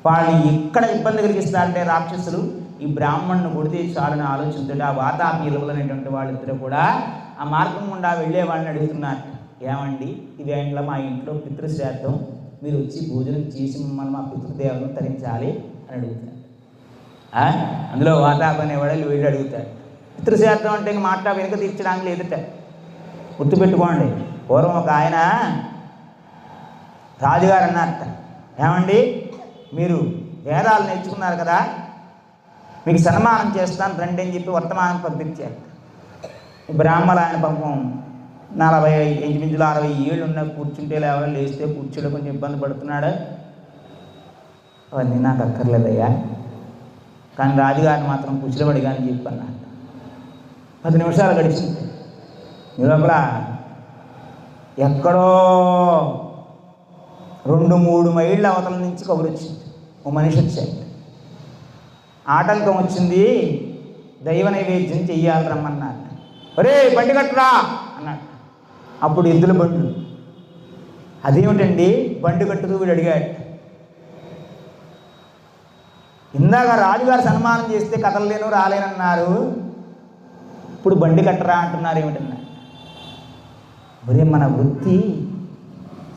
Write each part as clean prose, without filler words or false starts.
వాళ్ళు ఎక్కడ ఇబ్బంది కలిగిస్తారంటే రాక్షసులు ఈ బ్రాహ్మణ్ణి కొడితే చాలని ఆలోచించుంటే ఆ వాతాపి ఇలువలు అనేటువంటి వాళ్ళిద్దరూ కూడా ఆ మార్గం గుండా వెళ్ళే వాళ్ళని అడుగుతున్నారు, ఏమండి ఇదేంట్లో మా ఇంట్లో పితృశ్రాద్ధం, మీరు వచ్చి భోజనం చేసి మమ్మల్ని మా పితృదేవతను తరించాలి అని అడుగుతారు. అందులో వాతాపి అనేవాడు వీళ్ళు అడుగుతారు. పితృశ్రాద్ధం అంటే ఇంక మాట వెనుక తీర్చడానికి లేదట. గుర్తుపెట్టుకోండి, పూర్వం ఒక ఆయన రాజుగారు అన్నారట, ఏమండి మీరు వేదాలు నేర్చుకున్నారు కదా, మీకు సన్మానం చేస్తాను రండి అని చెప్పి వర్తమానం పంపించారు. బ్రాహ్మణ ఆయన పాపం 60 ఏళ్ళు ఉన్న కూర్చుంటే లేవడం, లేస్తే కూర్చోడం కొంచెం ఇబ్బంది పడుతున్నాడు. అవన్నీ నాకు అక్కర్లేదయ్యా, కానీ రాజుగారిని మాత్రం కూర్చోబడి కానీ చెప్పి అన్నాడు. 10 నిమిషాలు గడిచింది. ఈ లోపల ఎక్కడో 2-3 మైళ్ళ అవతల నుంచి కబురు వచ్చింది. ఓ మనిషి వచ్చాడు, ఆటంకం వచ్చింది, దైవ నైవేద్యం చెయ్యాలి రమ్మన్నారు. ఒరే బండి కట్టురా అన్నాడు. అప్పుడు ఎద్దుల బండ్లు. అదేమిటండి బండి కట్టుతూ వీడు అడిగాడు, ఇందాక రాజుగారు సన్మానం చేస్తే కదలలేను రాలేనన్నారు, ఇప్పుడు బండి కట్టరా అంటున్నారు ఏమిటన్నా. ఒరే మన వృత్తి,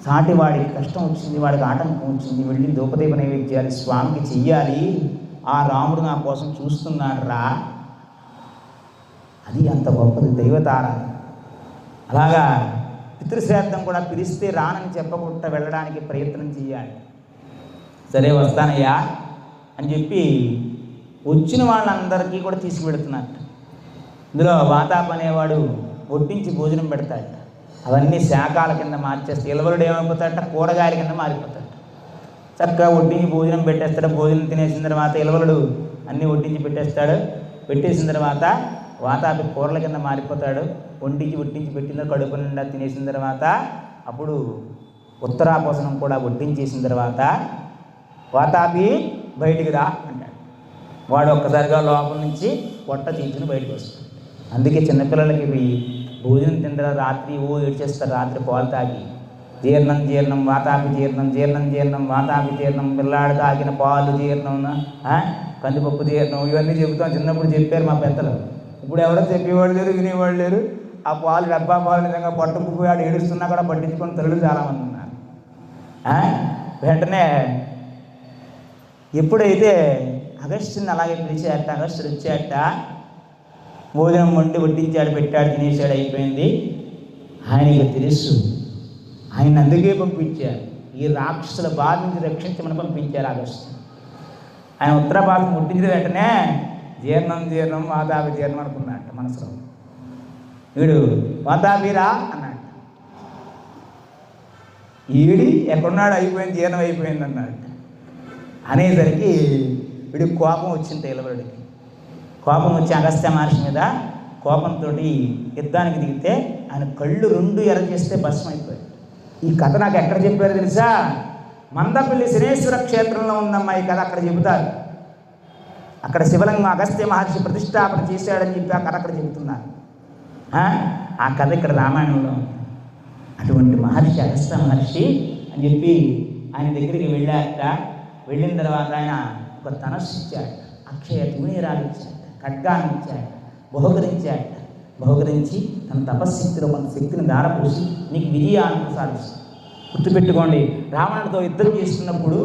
సాటి వాడికి కష్టం వచ్చింది, వాడికి ఆటంకం వచ్చింది, వెళ్ళి దూపదీప నైవేద్యాలు స్వామికి చెయ్యాలి, ఆ రాముడు నా కోసం చూస్తున్నాడు రా, అది అంత గొప్పది దైవతారాధన. అలాగా పితృశ్రాద్ధం కూడా పిలిస్తే రానని చెప్పకుండా వెళ్ళడానికి ప్రయత్నం చేయాలి. సరే వస్తానయ్యా అని చెప్పి వచ్చిన వాళ్ళందరికీ కూడా తీసుకువెడుతున్నట్టు. ఇందులో వాతాపి అనేవాడు వడ్డించి భోజనం పెడతాడు. అవన్నీ శాఖాల కింద మార్చేస్తే ఇలవరుడు ఏమైపోతాడట, కూరగాయల కింద మారిపోతాడు. చక్కగా వడ్డించి భోజనం పెట్టేస్తాడు. భోజనం తినేసిన తర్వాత ఇలవరుడు అన్నీ వడ్డించి పెట్టేస్తాడు. పెట్టేసిన తర్వాత వాతాపి కూరల కింద మారిపోతాడు. వడ్డించి పెట్టిన కడుపు నిండా తినేసిన తర్వాత అప్పుడు ఉత్తరాపోసనం కూడా వడ్డించేసిన తర్వాత వాతాపి బయటికి రా అంటాడు. వాడు ఒక్కసారిగా లోపల నుంచి పొట్ట చీల్చుని బయటకు వస్తాడు. అందుకే చిన్నపిల్లలకి భోజనం తింటారు, రాత్రి ఏడ్చేస్తారు, రాత్రి పాలు తాగి జీర్ణం వాతాపి జీర్ణం వాతాపి జీర్ణం, పిల్లాడు తాగిన పాలు జీర్ణం, కందిపప్పు జీర్ణం, ఇవన్నీ చెబుతాం. చిన్నప్పుడు చెప్పారు మా పెద్దలు. ఇప్పుడు ఎవరో చెప్పేవాళ్ళు లేరు, వినేవాళ్ళు లేరు. ఆ పాలు డబ్బా పాలు నిజంగా పట్టుకుపోయి ఆడు ఏడుస్తున్నా కూడా పట్టించుకొని తల్లులు చాలామంది ఉన్నారు. వెంటనే ఎప్పుడైతే అగస్త్యుని అలాగే పిలిచాట, అగస్త్యుడు వచ్చాట, భోజనం వడ్డించాడు, పెట్టాడు, తినేసాడు, అయిపోయింది. ఆయనకి తెలుసు, ఆయన అందుకే పంపించారు, ఈ రాక్షసుల బాధ నుంచి రక్షించమని పంపించారు అగస్త్యుడు. ఆయన ఉత్తరభాగం వడ్డించిన వెంటనే జీర్ణం వాతాపి జీర్ణం అనుకున్నాడు మనసులో. వీడు వాతాపిరా అన్నాడు. ఈడి ఎక్కడున్నాడు, అయిపోయింది, జీర్ణం అయిపోయింది అన్నాడు. అనేసరికి వీడికి కోపం వచ్చింది. ఇలవరుడికి కోపం వచ్చి అగస్త్య మహర్షి మీద కోపంతో యుద్ధానికి దిగితే ఆయన కళ్ళు 2 ఎర్ర చేస్తే భస్మం అయిపోయాడు. ఈ కథ నాకు ఎక్కడ చెప్పారు తెలుసా? మందపల్లి శనేశ్వర క్షేత్రంలో ఉందమ్మా ఈ కథ, అక్కడ చెబుతారు. అక్కడ శివలింగం అగస్త్య మహర్షి ప్రతిష్టాపన చేశాడని చెప్పి ఆ కథ అక్కడ చెబుతున్నారు. ఆ కథ ఇక్కడ రామాయణంలో ఉంది. అటువంటి మహర్షి అగస్త్య మహర్షి అని చెప్పి ఆయన దగ్గరికి వెళ్ళాక, వెళ్ళిన తర్వాత ఆయన ఒక ధనస్సు ఇచ్చాడు, అక్షయ తూణీరాలు ఇచ్చాడు, ఖడ్గాన్ని ఇచ్చాడు, బహుకరించి తన తపశక్తిలో కొంత శక్తిని దారపోసి నీకు విజయాన్ని సాధిస్తాడు. గుర్తుపెట్టుకోండి, రావణుడితో యుద్ధం చేస్తున్నప్పుడు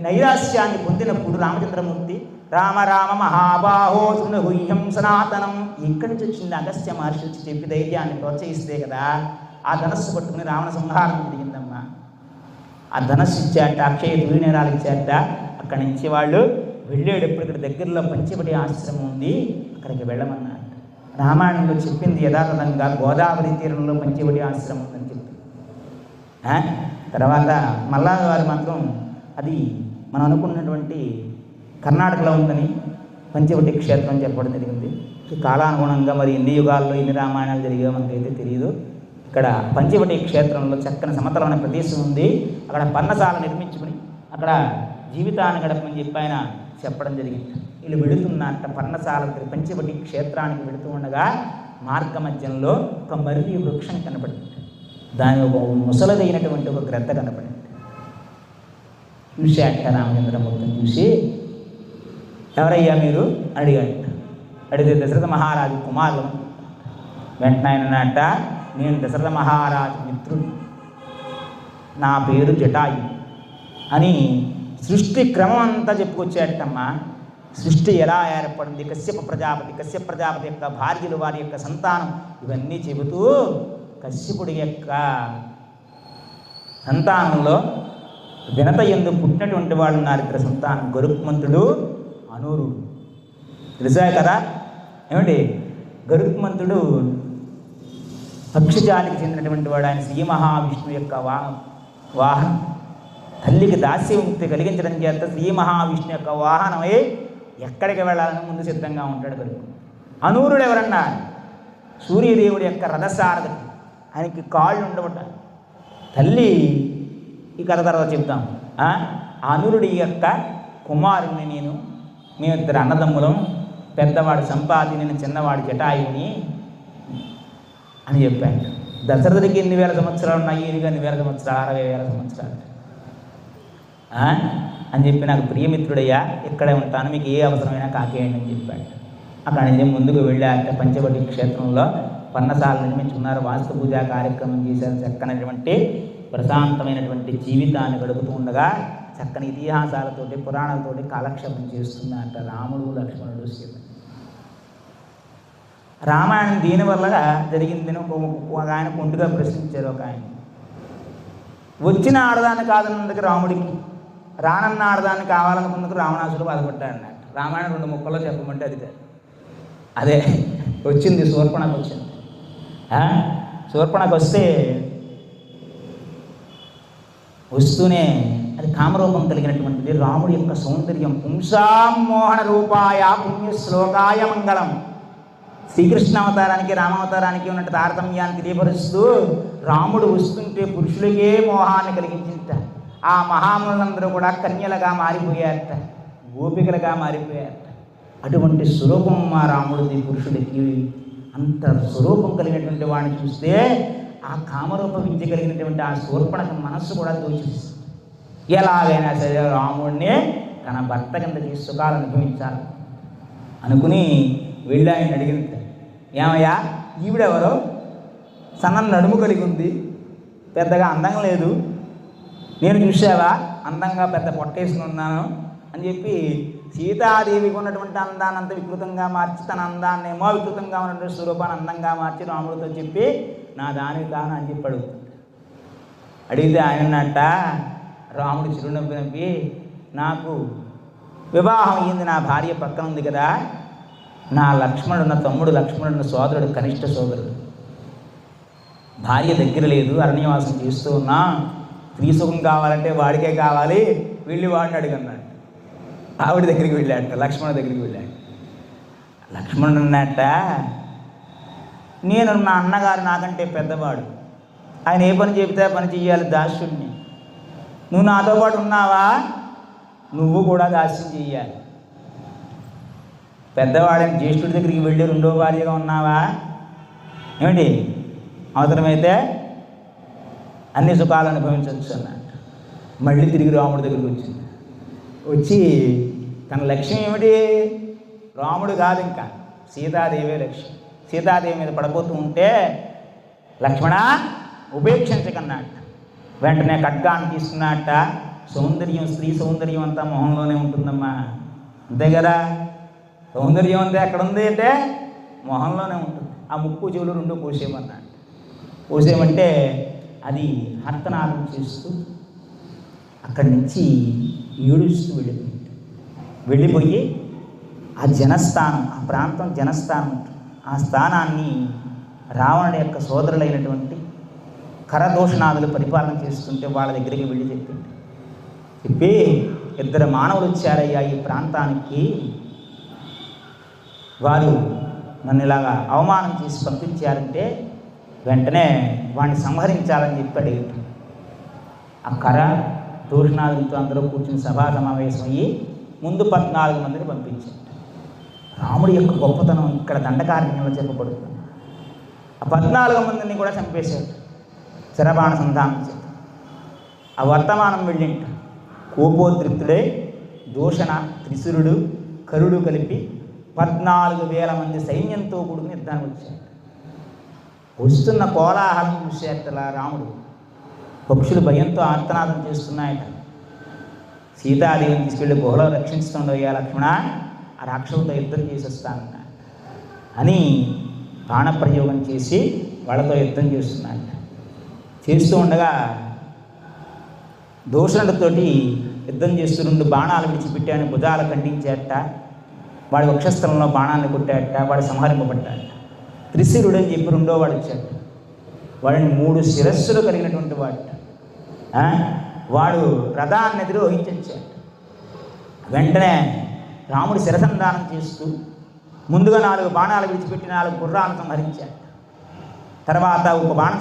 నైరాశ్యాన్ని పొందినప్పుడు రామచంద్రమూర్తి రామ మహాబాహో శృణుహ్యం సనాతనం ఇక్కడి నుంచి వచ్చింది. అగస్త్య మహర్షి వచ్చి చెప్పి ధైర్యాన్ని ప్రోత్సహిస్తే కదా ఆ ధనస్సు పట్టుకుని రావణ సంహారం జరిగిందమ్మా. ఆ ధనస్సు ఇచ్చాట, అక్షయ తూణీరాలు ఇచ్చాట. అక్కడి నుంచి వాళ్ళు వెళ్ళేటప్పుడు ఇక్కడ దగ్గరలో పంచవటి ఆశ్రమం ఉంది, అక్కడికి వెళ్ళమన్నారు. రామాయణంలో చెప్పింది యథాతథంగా గోదావరి తీరంలో పంచవటి ఆశ్రమం ఉందని చెప్పింది. తర్వాత మల్లా గారు మాత్రం అది మనం అనుకున్నటువంటి కర్ణాటకలో ఉందని పంచవటి క్షేత్రం చెప్పడం జరిగింది. కాలానుగుణంగా మరి ఎన్ని యుగాల్లో ఎన్ని రామాయణాలు జరిగాయో మనకైతే తెలియదు. ఇక్కడ పంచవటి క్షేత్రంలో చక్కని సమతలమైన ప్రదేశం ఉంది. అక్కడ పర్ణశాల నిర్మించుకుని అక్కడ జీవితాన్ని గడపని చెప్పి ఆయన చెప్పడం జరిగింది. వీళ్ళు వెళుతున్నట్ట పర్ణశాల పంచవటి క్షేత్రానికి వెళుతూ ఉండగా మార్గ మధ్యంలో ఒక మర్రి వృక్షం కనపడింది. దాని ఒక ముసలదైనటువంటి ఒక గ్రద్ద కనపడింది. చూశాట రామచంద్రమూర్తిని చూసి, ఎవరయ్యా మీరు అడిగాట. అడిగితే దశరథ మహారాజు కుమారులు. వెంటనే ఆయన అన్నట్ట, నేను దశరథ మహారాజు మిత్రుడు, నా పేరు జటాయు అని సృష్టి క్రమం అంతా చెప్పుకొచ్చేటమ్మా. సృష్టి ఎలా ఏర్పడింది, కశ్యప ప్రజాపతి యొక్క భార్యలు, వారి యొక్క సంతానం, ఇవన్నీ చెబుతూ కశ్యపుడి యొక్క సంతానంలో వినత యందు పుట్టినటువంటి వాళ్ళు ఉన్నారు. ఇద్దరు సంతానం, గరుత్మంతుడు, అనూరుడు. తెలిసా కదా ఏమిటి? గరుత్మంతుడు పక్షిజాతికి చెందినటువంటి వాడు. ఆయన శ్రీ మహావిష్ణువు యొక్క వాహనం. తల్లికి దాస్యముక్తి కలిగించడం చేత శ్రీ మహావిష్ణు యొక్క వాహనమై ఎక్కడికి వెళ్ళాలని ముందు సిద్ధంగా ఉంటాడు గరుడు. అనూరుడు ఎవరన్నా? సూర్యదేవుడి యొక్క రథసారథి. ఆయనకి కాళ్ళు ఉండబట్ట. తల్లి ఈ కథ తర్వాత చెప్తాం. అనూరుడి యొక్క కుమారుని నేను, మేమిద్దరు అన్నదమ్ములం, పెద్దవాడు సంపాతి, నేను చిన్నవాడు జటాయుని అని చెప్పాడు. దశరథుడికి ఎన్ని వేల సంవత్సరాలు ఉన్నాయి, ఈయనకి ఎన్ని వేల సంవత్సరాలు, 60,000 సంవత్సరాలు అని చెప్పి, నాకు ప్రియమిత్రుడయ్యా, ఇక్కడే ఉంటాను, మీకు ఏ అవసరమైనా కాకేయండి అని చెప్పాడు. అక్కడి నుంచి ముందుకు వెళ్ళాక పంచవటి క్షేత్రంలో పన్నసాల నిర్మించుకున్నారు. వాస్తు పూజా కార్యక్రమం చేశారు. చక్కనటువంటి ప్రశాంతమైనటువంటి జీవితాన్ని గడుపుతూ ఉండగా చక్కని ఇతిహాసాలతోటి పురాణాలతోటి కాలక్షేపం చేస్తున్నారట రాముడు, లక్ష్మణుడు, సీత. రామాయణం దీనివల్ల జరిగిందని ఒక ఆయన కొంటుగా ప్రశ్నించారు. ఒక ఆయన, వచ్చిన ఆడదాన్ని కాదన్నందుకు రాముడికి, రానన్న ఆడదాన్ని కావాలనుకున్నందుకు రావణాసుడు బాధపడ్డాడు అన్నట్టు. రామాయణం 2 ముక్కల్లో చెప్పమంటే అది కాదు. అదే వచ్చింది, శూర్పణకు వచ్చింది. శూర్పణకు వస్తూనే అది కామరూపం కలిగినటువంటిది. రాముడి యొక్క సౌందర్యం. పుంసామోహన రూపాయ పుణ్య శ్లోకాయ మంగళం. శ్రీకృష్ణ అవతారానికి రామావతారానికి ఉన్నట్టు తారతమ్యాన్ని తెలియపరుస్తూ రాముడు వస్తుంటే పురుషులకే మోహాన్ని కలిగించింట. ఆ మహాములందరూ కూడా కన్యలుగా మారిపోయారట, గోపికలుగా మారిపోయారట. అటువంటి స్వరూపం మా రాముడిది. పురుషుడికి అంత స్వరూపం కలిగినటువంటి వాడిని చూస్తే ఆ కామరూప విద్య కలిగినటువంటి ఆ శూర్పణకి మనస్సు కూడా దోచేస్తుంది. ఎలాగైనా సరే రాముడిని తన భర్త కింద చేసి సుఖాలు అనుభవించాలి అనుకుని వెళ్ళి ఆయన అడిగింది, ఏమయ్యా ఈవిడెవరో, సన్న నడుము కలిగి ఉంది, పెద్దగా అందంగా లేదు, నేను చూసావా అందంగా పెద్ద పొట్టేసుకుని ఉన్నాను అని చెప్పి సీతాదేవికి ఉన్నటువంటి అందాన్ని అంత వికృతంగా మార్చి తన అందాన్నేమో వికృతంగా ఉన్నటువంటి స్వరూపాన్ని అందంగా మార్చి రాముడితో చెప్పి నా దానికి కాను అని చెప్పి అడిగితే ఆయన అన్నట్ట, రాముడు చిరునవ్వు నవ్వి, నాకు వివాహం అయ్యింది, నా భార్య పక్కన ఉంది కదా, నా లక్ష్మణుడు, నా తమ్ముడు లక్ష్మణుడు, నా సోదరుడు, కనిష్ట సోదరుడు, భార్య దగ్గర లేదు, అరణ్యవాసం చేస్తూ ఉన్నా, స్త్రీ సుఖం కావాలంటే వాడికే కావాలి, వెళ్ళి వాడిని అడిగన్నాడు. ఆవిడ దగ్గరికి వెళ్ళాట, లక్ష్మణుడి దగ్గరికి వెళ్ళాడు. లక్ష్మణుడు అన్నట్ట, నేను నా అన్నగారు నాకంటే పెద్దవాడు, ఆయన ఏ పని చెబితే పని చెయ్యాలి, దాస్యుడిని. నువ్వు నాతో పాటు ఉన్నావా, నువ్వు కూడా దాస్యం చెయ్యాలి. పెద్దవాడిని జ్యేష్ఠుడి దగ్గరికి వెళ్ళి 2వ భార్యగా ఉన్నావా, ఏమిటి అవసరమైతే అన్ని సుఖాలు అనుభవించవచ్చు అన్నట్టు. మళ్ళీ తిరిగి రాముడి దగ్గరికి వచ్చి తన లక్ష్యం ఏమిటి, రాముడు కాదు ఇంకా సీతాదేవే లక్ష్యం. సీతాదేవి మీద పడబోతూ ఉంటే లక్ష్మణ ఉపేక్షించకన్నట్ట. వెంటనే ఖడ్గాన్ని తీసుకున్నట్ట. సౌందర్యం, స్త్రీ సౌందర్యం అంతా మొహంలోనే ఉంటుందమ్మా, అంతే కదా. సౌందర్యం అంతా ఎక్కడ ఉంది అంటే మొహంలోనే ఉంటుంది. ఆ ముక్కు చెవులు 2 కోసేయమన్నాడు. కోసేయమంటే అది హర్తనాదం చేస్తూ అక్కడి నుంచి ఏడుస్తూ వెళ్ళిపోయి ఆ జనస్థానం, ఆ ప్రాంతం జనస్థానం, ఆ స్థానాన్ని రావణుడి యొక్క సోదరులైనటువంటి కరదోషణాదులు పరిపాలన చేస్తుంటే వాళ్ళ దగ్గరికి వెళ్ళి చెప్పి 2 మానవులు వచ్చారయ్యా ఈ ప్రాంతానికి, వారు నన్ను ఇలాగా అవమానం చేసి పంపించారంటే వెంటనే వాడిని సంహరించాలని చెప్పి అడిగారు. ఆ కర దోషణాదులతో అందరూ కూర్చుని సభా సమావేశం అయ్యి ముందు 14 మందిని పంపించారు. రాముడి యొక్క గొప్పతనం ఇక్కడ దండకారణ్యంలో చెప్పబడుతుంది. ఆ 14 మందిని కూడా చంపేశాడు శరబాణ సంధానం చేత. ఆ వర్తమానం వెళ్ళింట కోపోద్రిక్తుడై దూషణ, త్రిశురుడు, కరుడు కలిపి 14,000 మంది సైన్యంతో కూడుకుని యుద్ధానికి వచ్చాడు. వస్తున్న కోలాహలం చూసేటలా రాముడు. పక్షులు భయంతో ఆర్తనాదం చేస్తున్నాయట. సీతాదేవిని తీసుకెళ్ళి గుహలో రక్షించుతుండయ్యా లక్ష్మణ, ఆ రాక్షసులతో యుద్ధం చేసేస్తానన్నా అని బాణప్రయోగం చేసి వాళ్ళతో యుద్ధం చేస్తున్నాయట. చేస్తూ ఉండగా దూషణుడితోటి యుద్ధం చేస్తూ 2 బాణాలు విడిచిపెట్టాను, భుజాలు ఖండించేట, వాడి వక్షస్థలంలో బాణాన్ని కొట్టాట, వాడు సంహరింపబడ్డాట. త్రిశిరుడు అని చెప్పి 2వ వాడు వచ్చాడు. వాడిని 3 శిరస్సులు కలిగినటువంటి వాడు రథాన్ని ఎదురోహించాడు. వెంటనే రాముడు శిరసంధానం చేస్తూ ముందుగా 4 బాణాలు విడిచిపెట్టి 4 గుర్రాలను సంహరించాడు. తర్వాత ఒక బాణం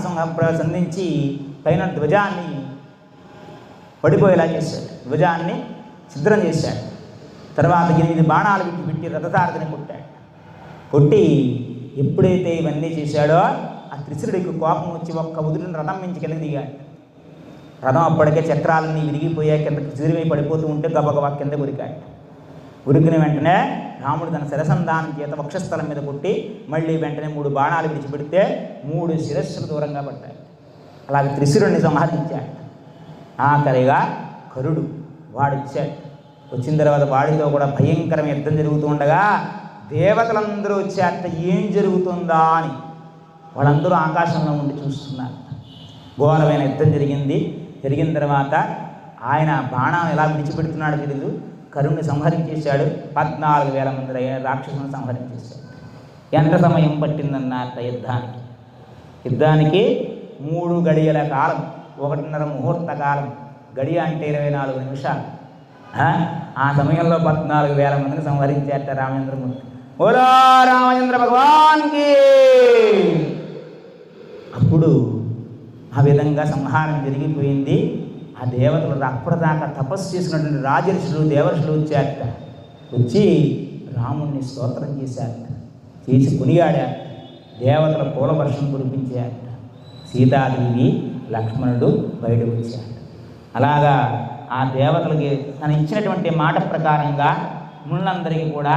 సంధించి పైన ధ్వజాన్ని పడిపోయేలా చేశాడు, ధ్వజాన్ని ఛిద్రం చేశాడు. తర్వాత 8 బాణాలు విడిచిపెట్టి రథసారథిని కొట్టాడు. కొట్టి ఎప్పుడైతే ఇవన్నీ చేశాడో ఆ త్రిశిరుడికి కోపం వచ్చి ఒక్క ఉదురుని రథం మించి కిందకి దిగాడు. రథం అప్పటికే చక్రాలన్నీ విరిగిపోయా, కిందకి చిరివై పడిపోతూ ఉంటే గబగబా కింద ఉరికాడు. ఉరికిన వెంటనే రాముడు తన శిరసంధానం చేత వక్షస్థలం మీద కొట్టి మళ్ళీ వెంటనే 3 బాణాలు విడిచిపెడితే 3 శిరస్సులు దూరంగా పడ్డాయి. అలాగే త్రిశిరుడిని సంహరించాడు. ఆఖరిగా కరుడు వాడు వచ్చాడు. వచ్చిన తర్వాత వాడితో కూడా భయంకరమైన యుద్ధం జరుగుతూ ఉండగా దేవతలందరూ వచ్చాక ఏం జరుగుతుందా అని వాళ్ళందరూ ఆకాశంలో ఉండి చూస్తున్నారు. ఘోరమైన యుద్ధం జరిగిన తర్వాత ఆయన బాణం ఎలా విడిచిపెడుతున్నాడో తెలియదు, కరుణ్ణి సంహరించేశాడు. 14,000 మంది రాక్షసులను సంహరించేశాడు. ఎంత సమయం పట్టిందన్నట్ట యుద్ధానికి 3 గడియల కాలం, 1.5 ముహూర్త కాలం. గడియ అంటే 24 నిమిషాలు. ఆ సమయంలో 14,000 మందిని సంహరించేట రామచంద్రమూర్తి. ఓలా రామచంద్ర భగవాన్కి. అప్పుడు ఆ విధంగా సంహారం జరిగిపోయింది. ఆ దేవతలు అప్పటిదాకా తపస్సు చేసినటువంటి రాజర్షులు, దేవర్షులు వచ్చారట. వచ్చి రాముణ్ణి స్తోత్రం చేశారట, చేసి కొనియాడారట. దేవతల పూల వర్షం కురిపించారట. సీతాదేవి, లక్ష్మణుడు బయటకు వచ్చారట. అలాగా ఆ దేవతలకి తను ఇచ్చినటువంటి మాట ప్రకారంగా ముళ్ళందరికీ కూడా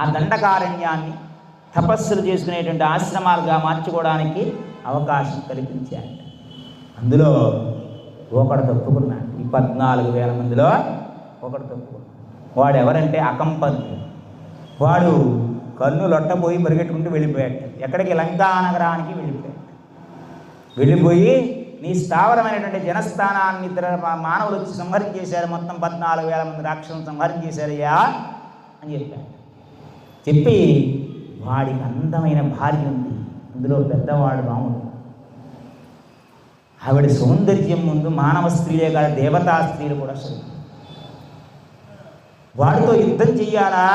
ఆ దండకారణ్యాన్ని తపస్సులు చేసుకునేటువంటి ఆశ్రమాలుగా మార్చుకోవడానికి అవకాశం కల్పించారట. అందులో ఒకడు తప్పుకున్నాడు. ఈ 14,000 మందిలో ఒకడు తప్పుకున్నాడు. వాడు ఎవరంటే అకంపనుడు. వాడు కన్ను లొట్టపోయి పరిగెట్టుకుంటూ వెళ్ళిపోయాడు. ఎక్కడికి? లంకా నగరానికి వెళ్ళిపోయాడు. వెళ్ళిపోయి నీ స్థావరమైనటువంటి జనస్థానాన్ని ఇద్దరు మానవులు వచ్చి సంహరించేశారు, మొత్తం 14,000 మంది రాక్షసులను సంహరించేశారయ్యా అని చెప్పాడు. చెప్పి వాడికి అందమైన భార్య ఉంది, అందులో పెద్దవాడు రాముడు. ఆవిడ సౌందర్యం ముందు మానవ స్త్రీలే కాదు, దేవతా స్త్రీలు కూడా సరే. వాడితో యుద్ధం చెయ్యాలా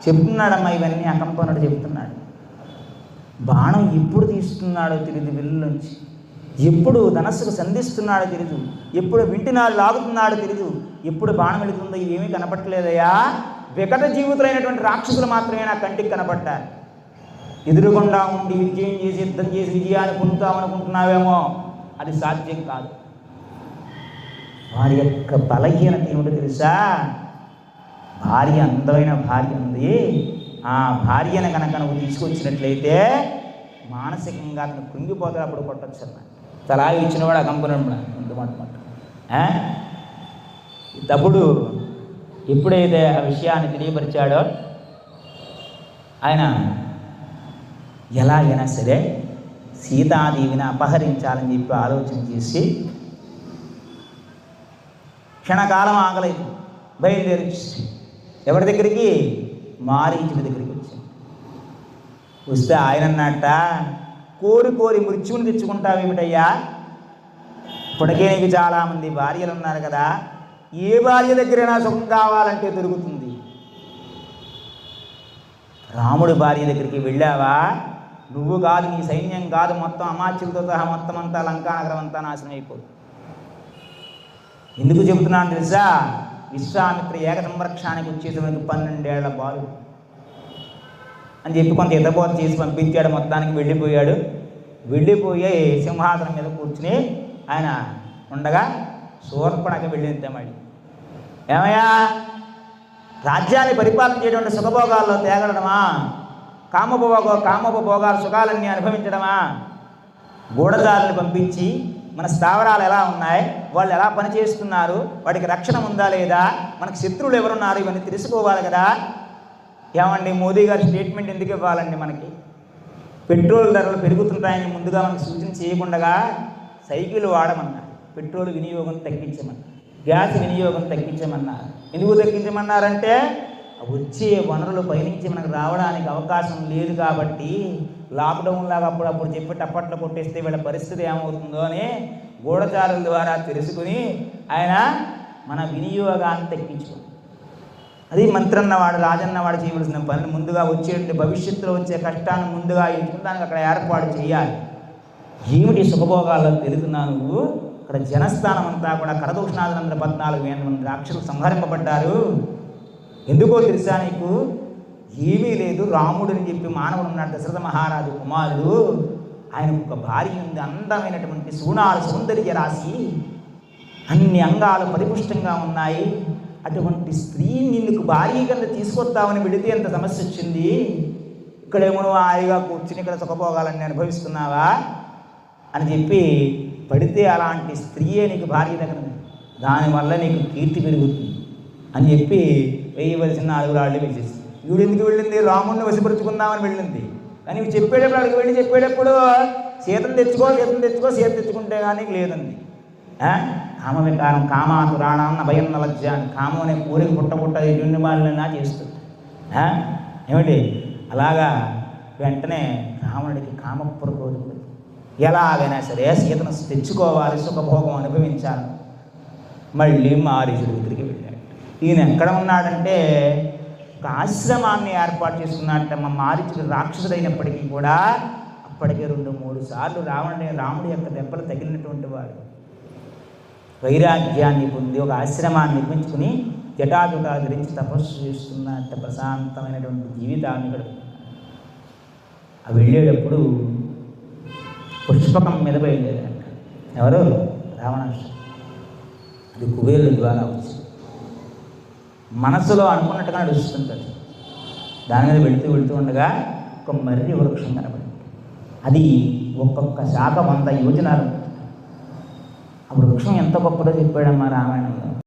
చెప్తున్నాడమ్మా. ఇవన్నీ అకంపనుడు చెప్తున్నాడు. బాణం ఎప్పుడు తీస్తున్నాడో తెలియదు విల్లు నుంచి, ఎప్పుడు ధనస్సుకు సంధిస్తున్నాడో తెలియదు, ఎప్పుడు వింటినాడు లాగుతున్నాడో తెలియదు, ఎప్పుడు బాణం వెళుతుందో ఏమీ కనపట్టలేదయ్యా. వికట జీవితులైనటువంటి రాక్షసులు మాత్రమే నా కంటికి కనపడ్డారు. ఎదురుగుండా ఉండి విజయం చేసి యుద్ధం చేసి విజయాన్ని పొందుతామనుకుంటున్నావేమో, అది సాధ్యం కాదు. వారి యొక్క బలహీనత ఏమిటో తెలుసా? భార్య, అందమైన భార్య ఉంది. ఆ భార్యను కనుక నువ్వు తీసుకొచ్చినట్లయితే మానసికంగా అతను కృంగిపోతాడు, అప్పుడు కొట్టచ్చు అన్న. తలా ఇచ్చినవాడు అకంపనుడు మాట. తప్పుడు ఎప్పుడైతే ఆ విషయాన్ని తెలియపరిచాడో ఆయన ఎలాగైనా సరే సీతాదేవిని అపహరించాలని చెప్పి ఆలోచన చేసి క్షణకాలం ఆగలేదు, బయలుదేరి ఎవరి దగ్గరికి? మారీచుడి దగ్గరికి వచ్చాడు. వస్తే ఆయన అన్నట్ట, కోరి కోరి మృత్యువుని తెచ్చుకుంటావేమిటయ్యా? ఇప్పటికే నీకు చాలామంది భార్యలు ఉన్నారు కదా, ఏ భార్య దగ్గరైనా సుఖం కావాలంటే దొరుకుతుంది. రాముడి భార్య దగ్గరికి వెళ్ళావా? నువ్వు కాదు, నీ సైన్యం కాదు, మొత్తం అమాత్యులతో సహా మొత్తం అంతా లంకానగరం అంతా నాశనం అయిపోతుంది. ఎందుకు చెబుతున్నాను తెలుసా? విశ్వామిత్ర ఏక సంరక్షణానికి వచ్చేసరికి 12 ఏళ్ల బాలుడు అని చెప్పి కొంత ఎద్దబోత చేసి పంపించాడు. మొత్తానికి వెళ్ళిపోయి సింహాసనం మీద కూర్చుని ఆయన ఉండగా శూర్పణఖ వెళ్ళింది మళ్ళీ. ఏమయ్యా, రాజ్యాన్ని పరిపాలన చేయడం సుఖభోగాల్లో తేగడమా? కామోపభోగాలు సుఖాలన్నీ అనుభవించడమా? గూఢచారులను పంపించి మన స్థావరాలు ఎలా ఉన్నాయి, వాళ్ళు ఎలా పనిచేస్తున్నారు, వాటికి రక్షణ ఉందా లేదా, మనకు శత్రువులు ఎవరున్నారు, ఇవన్నీ తెలుసుకోవాలి కదా. ఏమండి, మోదీ గారి స్టేట్మెంట్ ఎందుకు ఇవ్వాలండి? మనకి పెట్రోల్ ధరలు పెరుగుతుంటాయని ముందుగా మనకు సూచన చేయకుండా సైకిల్ వాడమన్నారు, పెట్రోల్ వినియోగం తగ్గించమన్నారు, గ్యాస్ వినియోగం తగ్గించమన్నారు. ఎందుకు తగ్గించమన్నారంటే వచ్చే వనరులు పైనుంచి మనకు రావడానికి అవకాశం లేదు కాబట్టి, లాక్డౌన్ లాగా అప్పుడప్పుడు చెప్పి టప్పట్లో కొట్టేస్తే వీళ్ళ పరిస్థితి ఏమవుతుందో అని గూఢచారుల ద్వారా తెలుసుకుని ఆయన మన వినియోగాన్ని తగ్గించుకున్నాం. అది మంత్రి అన్నవాడు, రాజన్నవాడు చేయవలసిన పనులు ముందుగా వచ్చే భవిష్యత్తులో వచ్చే కష్టాన్ని ముందుగా ఎంచుకుని దానికి అక్కడ ఏర్పాటు చేయాలి. ఏమిటి సుఖభోగాల్లో తెలుగుతున్నావు నువ్వు? అక్కడ జనస్థానం అంతా కూడా కరదూషణాదులందరూ 14,000 మంది రాక్షసులు సంహరింపబడ్డారు. ఎందుకో తెలుసా నీకు? ఏమీ లేదు, రాముడు అని చెప్పి మానవుడు ఉన్నాడు, దశరథ మహారాజు కుమారుడు. ఆయనకు ఒక భార్య ఉంది, అందమైనటువంటి సూనాలు సౌందర్య రాశి, అన్ని అంగాలు పరిపుష్టంగా ఉన్నాయి. అటువంటి స్త్రీని నిన్నుకు భార్య కింద తీసుకొస్తామని వెళితే ఎంత సమస్య వచ్చింది. ఇక్కడేమో నువ్వు హాయిగా కూర్చుని ఇక్కడ సుఖభోగాలన్నీ అనుభవిస్తున్నావా అని చెప్పి పడితే అలాంటి స్త్రీయే నీకు భార్య దగ్గర, దానివల్ల నీకు కీర్తి పెరుగుతుంది అని చెప్పి వేయవలసిన 4 రాళ్ళు వేసేసి, ఈవిడ ఎందుకు వెళ్ళింది? రాముడిని వశపరుచుకుందామని వెళ్ళింది. కానీ ఇవి చెప్పేటప్పుడు అక్కడికి వెళ్ళి చెప్పేటప్పుడు సీతను తెచ్చుకో సీత తెచ్చుకుంటే కానీ లేదండి. కామ వికారం కామాతు రాణాన్న భయం లజ్జ అని కామం అనే కోరిక పుట్ట ఎన్ని వాళ్ళైనా చేస్తుంది. ఏమిటి అలాగా వెంటనే రావణుడికి కామపురకోరుడు ఎలాగైనా సరే సీతను తెచ్చుకోవాలి, సుఖభోగం అనుభవించాలి. మళ్ళీ మారీచుడి దగ్గరికి వెళ్ళాడు. ఈయన ఎక్కడ ఉన్నాడంటే ఒక ఆశ్రమాన్ని ఏర్పాటు చేసుకున్నాడంటే. మా మారీచుడు రాక్షసుడైనప్పటికీ కూడా అప్పటికే 2-3 సార్లు రాముడి యొక్క దెబ్బలు తగిలినటువంటి వాడు వైరాగ్యాన్ని పొంది ఒక ఆశ్రమాన్ని నిర్మించుకుని జటాజుటా ధరించి తపస్సు చేస్తున్నట్ట ప్రశాంతమైనటువంటి జీవితాన్ని గడుపుతున్నాడు. ఆ వెళ్ళేటప్పుడు పుష్పకం మీద బయలుదేరాడు. ఎవరు? రావణాసురుడు. అది కుబేరుడి ద్వారా వచ్చింది. మనసులో అనుకున్నట్టుగా నడుస్తుంటుంది. దాని మీద వెళుతూ ఉండగా ఒక మర్రి వృక్షం కనబడింది. అది ఒక్కొక్క శాఖ 100 యోజనాలు. ఆ వృక్షం ఎంత గొప్పదో చెప్పాడమ్మా రామాయణంలో.